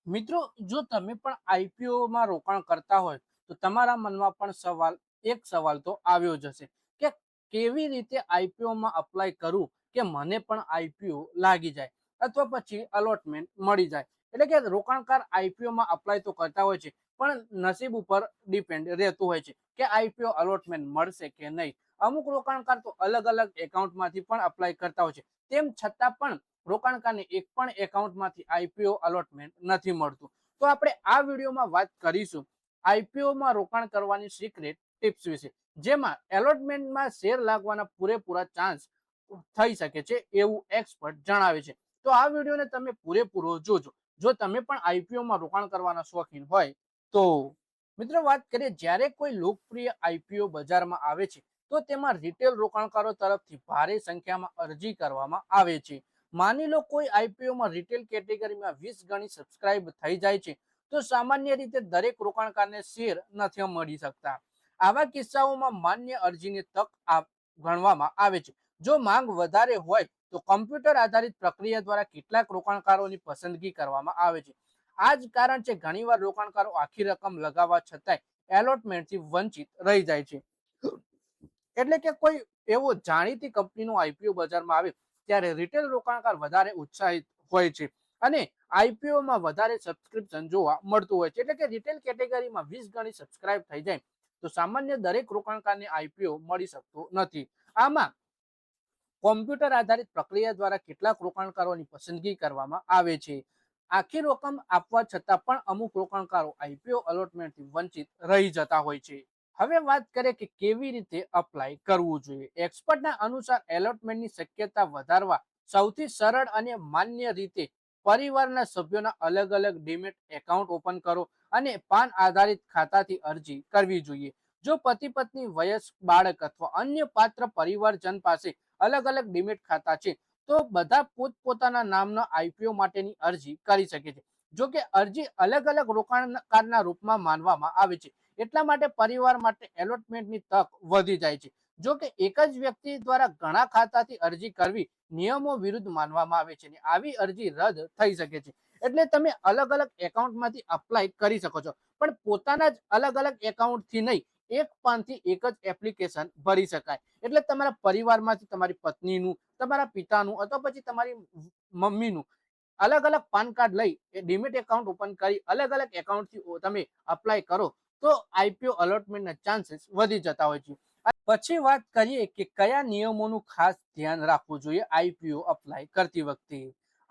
મિત્રો, જો તમે પણ આઈપીઓ માં રોકાણ કરતા હોય તો તમારા મનમાં પણ એક સવાલ તો આવ્યો જ હશે કે કેવી રીતે આઈપીઓ માં અપ્લાય કરું કે મને પણ આઈપીઓ લાગી જાય અથવા પછી અલોટમેન્ટ મળી જાય. એટલે કે રોકાણકાર આઈપીઓ માં અપ્લાય તો કરતા હોય છે, પણ નસીબ ઉપર ડિપેન્ડ રહેતું હોય છે કે આઈપીઓ અલોટમેન્ટ મળશે કે નહીં. અમુક રોકાણકાર તો અલગ અલગ એકાઉન્ટમાંથી પણ અપ્લાય કરતા હોય છે, તેમ છતાં પણ રોકાણકારને એક પણ એકાઉન્ટમાંથી આઈપીઓ અલોટમેન્ટ નથી મળતું. તો આપણે આ વિડીયોમાં વાત કરીશું આઈપીઓમાં રોકાણ કરવાની સિક્રેટ ટિપ્સ વિશે, જેમાં એલોટમેન્ટમાં શેર લાગવાના પૂરેપૂરા ચાન્સ થઈ શકે છે એવું એક્સપર્ટ જણાવે છે. તો આ વિડીયોને તમે પૂરેપૂરો જોજો જો તમે પણ આઈપીઓમાં રોકાણ કરવાના શોખીન હોય તો. મિત્રો, વાત કરીએ જ્યારે કોઈ લોકપ્રિય આઈપીઓ બજારમાં આવે છે તો તેમાં રિટેલ રોકાણકારો તરફથી ભારે સંખ્યામાં અરજી કરવામાં આવે છે. માની લો કોઈ આઈપીઓમાં રિટેલ કેટેગરીમાં 20 ગણી સબસ્ક્રાઇબ થઈ જાય છે તો સામાન્ય રીતે દરેક રોકાણકારને શેર નથી મળી શકતા. આવા કિસ્સાઓમાં માન્ય અરજીની તક ગણવામાં આવે છે. જો માંગ વધારે હોય તો કમ્પ્યુટર આધારિત પ્રક્રિયા દ્વારા કેટલાક રોકાણકારોની પસંદગી કરવામાં આવે છે. આ જ કારણ છે ઘણીવાર રોકાણકારો આખી રકમ લગાવવા છતાંય એલોટમેન્ટથી વંચિત રહી જાય છે. એટલે કે કોઈ એવો જાણીતી કંપનીનો આઈપીઓ બજારમાં આવે ત્યારે રિટેલ રોકાણકાર વધારે ઉત્સાહિત હોય છે અને આઈપીઓમાં વધારે સબસ્ક્રિપ્શન જોવા મળતું હોય છે. એટલે કે રિટેલ કેટેગરીમાં 20 ગણી સબસ્ક્રાઇબ થઈ જાય તો સામાન્ય દરેક રોકાણકારને આઈપીઓ મળી શકતો નથી. આમાં કોમ્પ્યુટર આધારિત પ્રક્રિયા દ્વારા કેટલાક રોકાણકારોની પસંદગી કરવામાં આવે છે. આખી રકમ આપવા છતાં પણ અમુક રોકાણકારો આઈપીઓ અલોટમેન્ટથી વંચિત રહી જતા હોય છે. હવે વાત કરીએ કે કેવી રીતે અપ્લાય કરવું જોઈએ. એક્સપર્ટના અનુસાર એલોટમેન્ટની શક્યતા વધારવા સૌથી સરળ અને માન્ય રીતે પરિવારના સભ્યોના અલગ અલગ ડીમેટ એકાઉન્ટ ઓપન કરો અને પાન આધારિત ખાતાથી અરજી કરવી જોઈએ. જો પતિ પત્ની, વયસ્ક બાળક અથવા અન્ય પાત્ર પરિવારજન પાસે અલગ અલગ ડીમેટ ખાતા છે તો બધા પોતપોતાના નામના આઈપીઓ માટેની અરજી કરી શકે છે. જો કે અરજી અલગ અલગ રોકાણકારના રૂપમાં માનવામાં આવે છે, એટલા માટે પરિવાર માટે એલોટમેન્ટની તક વધી જાય છે. જો કે એક જ વ્યક્તિ દ્વારા ઘણા ખાતાથી અરજી કરવી નિયમો વિરુદ્ધ માનવામાં આવે છે અને આવી અરજી રદ થઈ શકે છે. એટલે તમે અલગ અલગ એકાઉન્ટમાંથી અપ્લાય કરી શકો છો, પણ પોતાના જ અલગ અલગ એકાઉન્ટથી નહીં, એક પાનથી એક જ એપ્લિકેશન ભરી શકાય. એટલે તમારા પરિવારમાંથી તમારી પત્નીનું, તમારા પિતાનું અથવા પછી તમારી મમ્મીનું અલગ અલગ પાન કાર્ડ લઈ એ ડીમેટ એકાઉન્ટ ઓપન કરી અલગ અલગ એકાઉન્ટથી તમે અપ્લાય કરો તો આઈપીઓ અલોટમેન્ટના ચાન્સીસ વધી જતા હોય છે. પછી વાત કરીએ કે કયા નિયમોનું ખાસ ધ્યાન રાખવું જોઈએ આઈપીઓ અપ્લાય કરતી વખતે.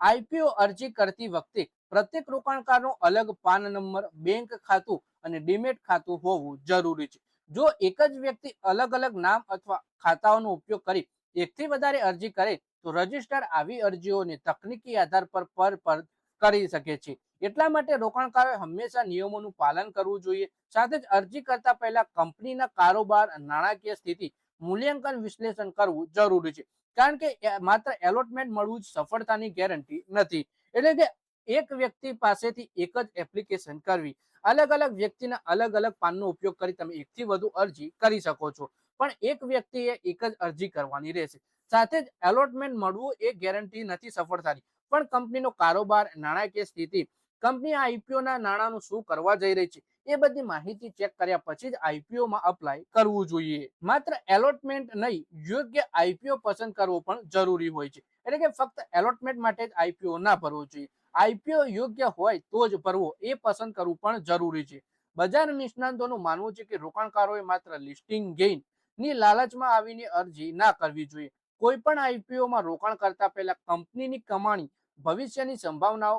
આઈપીઓ અરજી કરતી વખતે પ્રત્યેક રોકાણકારનો અલગ પાન નંબર, બેંક ખાતું અને ડીમેટ ખાતું હોવું જરૂરી છે. જો એક જ વ્યક્તિ અલગ અલગ નામ અથવા ખાતાઓનો ઉપયોગ કરી એકથી વધારે અરજી કરે તો રજિસ્ટ્રાર આવી અરજીઓને તકનીકી આધાર પર કરી શકે છે. એટલા માટે રોકાણકારોએ હંમેશા નિયમોનું પાલન કરવું જોઈએ. સાથે જ અરજી કરતા પહેલા કંપનીના કારોબાર, નાણાકીય સ્થિતિ મૂલ્યાંકન વિશ્લેષણ કરવું જરૂરી છે. કારણ કે માત્ર એલોટમેન્ટ મળવું જ સફળતાની ગેરંટી નથી. એટલે કે એક વ્યક્તિ પાસેથી એક જ એપ્લિકેશન કરવી, અલગ અલગ વ્યક્તિના અલગ અલગ પાનનો ઉપયોગ કરી તમે એકથી વધુ અરજી કરી શકો છો, પણ એક વ્યક્તિએ એક જ અરજી કરવાની રહેશે. સાથે જ એલોટમેન્ટ મળવું એ ગેરંટી નથી સફળતાની, પણ કંપનીનો કારોબાર, નાણાકીય સ્થિતિ, કંપની આઈપીઓના નાણાંનું શું કરવા જઈ રહી છે એ બધી માહિતી ચેક કર્યા પછી જ આઈપીઓમાં અપ્લાય કરવું જોઈએ. માત્ર એલોટમેન્ટ નહીં, યોગ્ય આઈપીઓ પસંદ કરવો પણ જરૂરી હોય છે. એટલે કે ફક્ત એલોટમેન્ટ માટે જ આઈપીઓ ના ભરવો જોઈએ. આઈપીઓ યોગ્ય હોય તો જ ભરવો એ પસંદ કરવું પણ જરૂરી છે. બજાર નિષ્ણાંતોનું માનવું છે કે રોકાણકારોએ માત્ર લિસ્ટિંગ ગેઇન ની લાલચમાં આવીને અરજી ના કરવી જોઈએ. કોઈ પણ આઈપીઓમાં રોકાણ કરતા પહેલા કંપનીની કમાણી, ભવિષ્યની સંભાવનાઓ,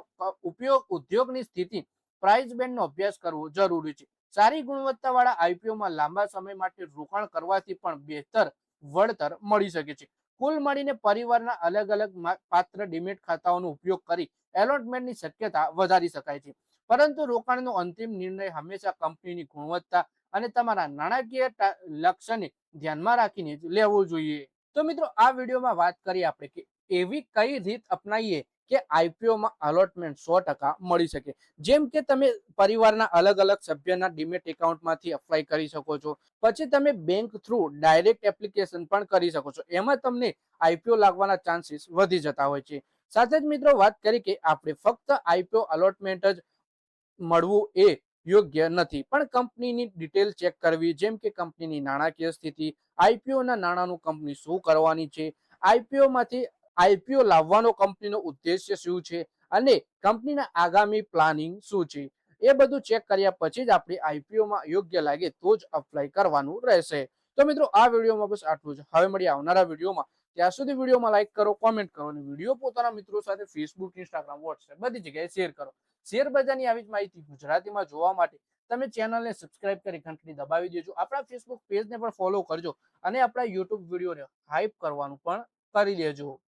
ઉદ્યોગની સ્થિતિ, પ્રાઇસ બેન્ડનો અભ્યાસ કરવો જરૂરી છે. સારી ગુણવત્તાવાળા આઈપીઓમાં લાંબા સમય માટે રોકાણ કરવાથી પણ બહેતર વળતર મળી શકે છે. કુલ મળીને પરિવારના અલગ અલગ પાત્ર ડીમેટ ખાતાઓનો ઉપયોગ કરી એલોટમેન્ટની શક્યતા વધારી શકાય છે. પરંતુ રોકાણનો અંતિમ નિર્ણય હંમેશા કંપનીની ગુણવત્તા અને તમારા નાણાકીય લક્ષ્યને ધ્યાનમાં રાખીને જ લેવો જોઈએ. તો મિત્રો, આ વિડીયોમાં વાત કરી આપણે કે એવી કઈ રીત અપનાવીએ કે આઈપીઓમાં અલોટમેન્ટ 100% મળી શકે. જેમ કે તમે પરિવારના અલગ અલગ સભ્યના ડીમેટ એકાઉન્ટમાંથી અપ્લાય કરી શકો છો. પછી તમે બેંક થ્રુ ડાયરેક્ટ એપ્લિકેશન પણ કરી શકો છો. એમાં તમને આઈપીઓ લાગવાના ચાન્સીસ વધી જતા હોય છે. સાથે જ મિત્રો વાત કરી કે આપણે ફક્ત આઈપીઓ અલોટમેન્ટ જ મળવું એ યોગ્ય નથી. પણ કંપનીની ડિટેલ ચેક કરવી, જેમ કે કંપનીની નાણાકીય સ્થિતિ, આઈપીઓના નાણાંનું કંપની શું કરવાની છે, આઈપીઓમાંથી આઈપીઓ લાવવાનો કંપનીનો ઉદ્દેશ્ય શું છે અને કંપનીના આગામી પ્લાનિંગ શું છે, એ બધું ચેક કર્યા પછી જ આપણે આઈપીઓમાં યોગ્ય લાગે તો જ અપ્લાય કરવાનું રહેશે. તો મિત્રો આ વિડીયોમાં બસ આટલું જ. હવે મળીએ આવનારા વિડીયોમાં. ત્યાં સુધી વિડીયોમાં લાઈક કરો, કોમેન્ટ કરો અને વિડીયો પોતાના મિત્રો સાથે ફેસબુક, ઇન્સ્ટાગ્રામ, વોટ્સએપ બધી જગ્યાએ શેર કરો. શેર બજારની આવી જ માહિતી ગુજરાતીમાં જોવા માટે તમે ચેનલને સબસ્ક્રાઇબ કરી ઘંટડી દબાવી દેજો. આપણા ફેસબુક પેજને પણ ફોલો કરજો અને આપણા યુટ્યુબ વિડીયોને હાઈપ કરવાનું પણ કરી લેજો.